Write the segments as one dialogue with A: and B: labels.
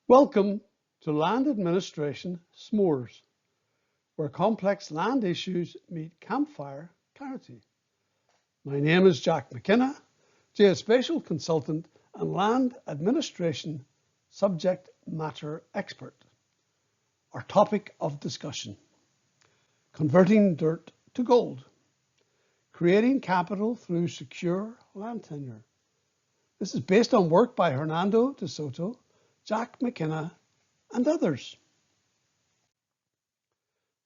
A: Welcome to Land Administration S'mores, where complex land issues meet campfire clarity. My name is Jack McKenna, Geospatial Consultant and Land Administration Subject Matter Expert. Our topic of discussion: converting dirt to gold, creating capital through secure land tenure. This is based on work by Hernando de Soto, Jack McKenna, and others.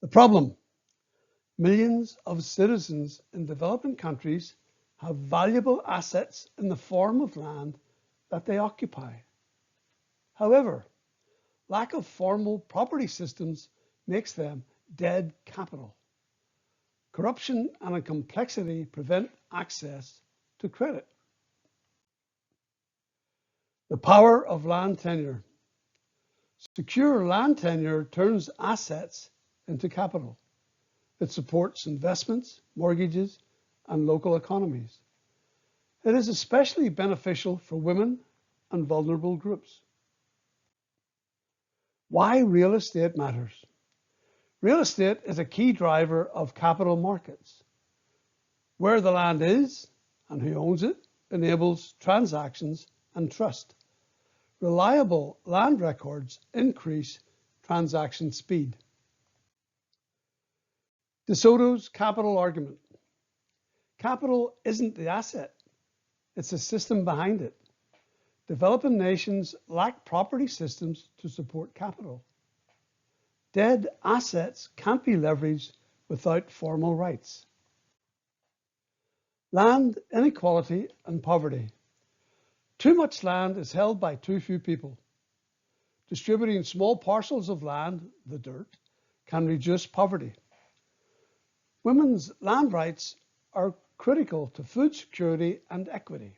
A: The problem: millions of citizens in developing countries have valuable assets in the form of land that they occupy. However, lack of formal property systems makes them dead capital. Corruption and complexity prevent access to credit. The power of land tenure. Secure land tenure turns assets into capital. It supports investments, mortgages, and local economies. It is especially beneficial for women and vulnerable groups. Why real estate matters. Real estate is a key driver of capital markets. Where the land is and who owns it enables transactions and trust. Reliable land records increase transaction speed. De Soto's capital argument. Capital isn't the asset, it's the system behind it. Developing nations lack property systems to support capital. Dead assets can't be leveraged without formal rights. Land inequality and poverty. Too much land is held by too few people. Distributing small parcels of land, the dirt, can reduce poverty. Women's land rights are critical to food security and equity.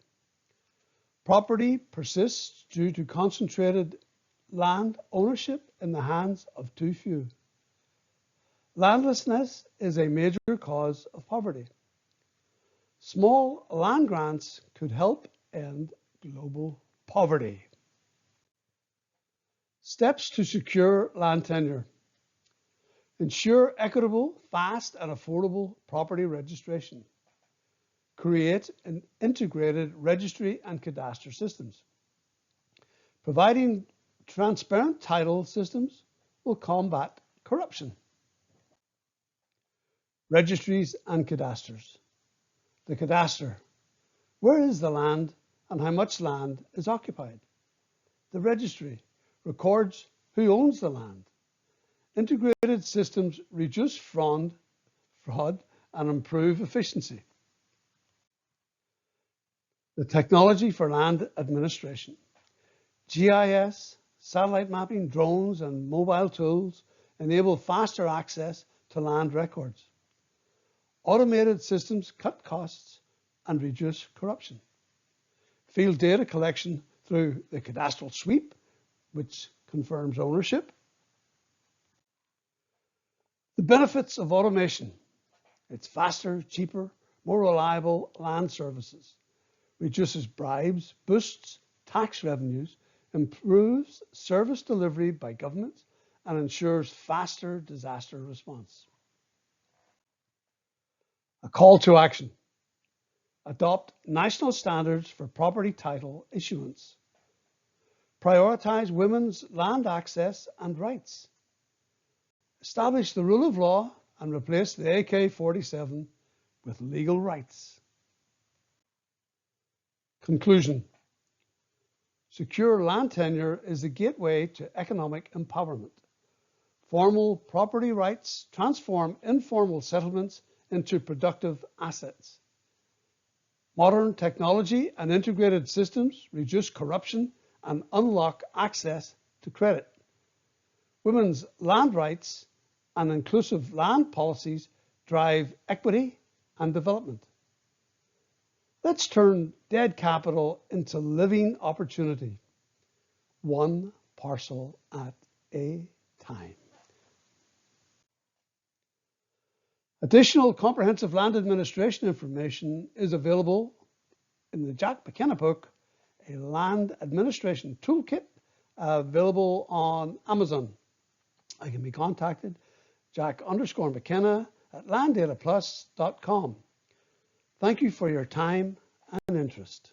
A: Property persists due to concentrated land ownership in the hands of too few. Landlessness is a major cause of poverty. Small land grants could help end global poverty. Steps to secure land tenure. Ensure equitable, fast, and affordable property registration. Create an integrated registry and cadastre systems. Providing transparent title systems will combat corruption. Registries and cadastres. The cadastre. Where is the land and how much land is occupied? The registry records who owns the land. Integrated systems reduce fraud and improve efficiency. The technology for land administration. GIS, satellite mapping, drones, and mobile tools enable faster access to land records. Automated systems cut costs and reduce corruption. Field data collection through the cadastral sweep, which confirms ownership. The benefits of automation. It's faster, cheaper, more reliable land services. Reduces bribes, boosts tax revenues, improves service delivery by governments, and ensures faster disaster response. A call to action. Adopt national standards for property title issuance. Prioritize women's land access and rights. Establish the rule of law and replace the AK-47 with legal rights. Conclusion. Secure land tenure is the gateway to economic empowerment. Formal property rights transform informal settlements into productive assets. Modern technology and integrated systems reduce corruption and unlock access to credit. Women's land rights and inclusive land policies drive equity and development. Let's turn dead capital into living opportunity, one parcel at a time. Additional comprehensive land administration information is available in the Jack McKenna book, A Land Administration Toolkit available on Amazon. I can be contacted, Jack_McKenna at landdataplus.com. Thank you for your time and interest.